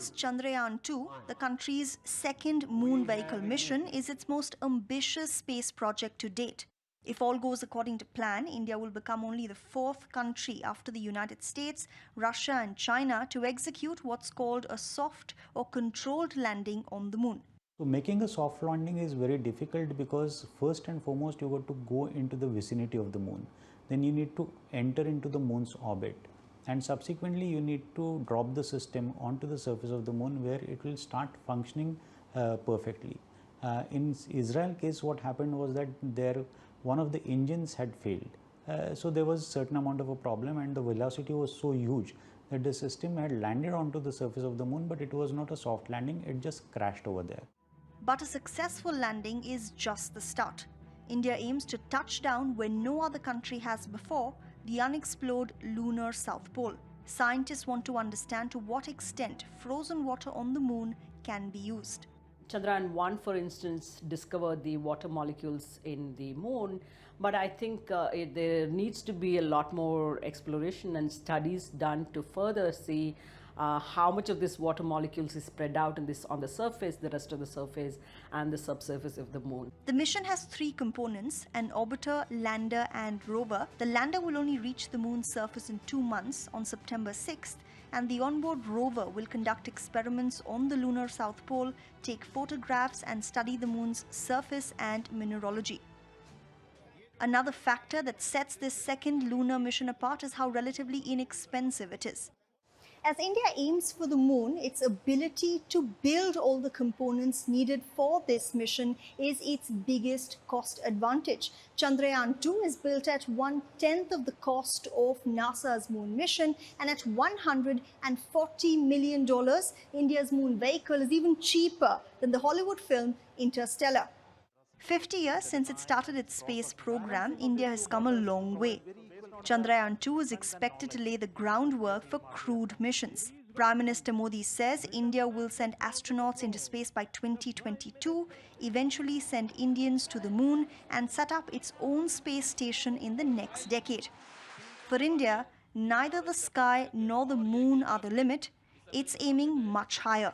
India's Chandrayaan-2, the country's second moon vehicle mission, is its most ambitious space project to date. If all goes according to plan, India will become only the fourth country after the United States, Russia and China to execute what's called a soft or controlled landing on the moon. So making a soft landing is very difficult because first and foremost you got to go into the vicinity of the moon. Then you need to enter into the moon's orbit, and subsequently you need to drop the system onto the surface of the moon where it will start functioning perfectly. In Israel case, what happened was that one of the engines had failed. So there was a certain amount of a problem, and the velocity was so huge that the system had landed onto the surface of the moon, but it was not a soft landing, it just crashed over there. But a successful landing is just the start. India aims to touch down where no other country has before, the unexplored lunar South Pole. Scientists want to understand to what extent frozen water on the moon can be used. Chandrayaan-1, for instance, discovered the water molecules in the moon, but I think there needs to be a lot more exploration and studies done to further see how much of this water molecules is spread out on the surface, the rest of the surface, and the subsurface of the moon. The mission has three components: an orbiter, lander, and rover. The lander will only reach the moon's surface in 2 months, on September 6th, and the onboard rover will conduct experiments on the lunar South Pole, take photographs, and study the moon's surface and mineralogy. Another factor that sets this second lunar mission apart is how relatively inexpensive it is. As India aims for the moon, its ability to build all the components needed for this mission is its biggest cost advantage. Chandrayaan-2 is built at 1/10 of the cost of NASA's moon mission, and at $140 million, India's moon vehicle is even cheaper than the Hollywood film Interstellar. 50 years since it started its space program, India has come a long way. Chandrayaan-2 is expected to lay the groundwork for crewed missions. Prime Minister Modi says India will send astronauts into space by 2022, eventually send Indians to the moon, and set up its own space station in the next decade. For India, neither the sky nor the moon are the limit. It's aiming much higher.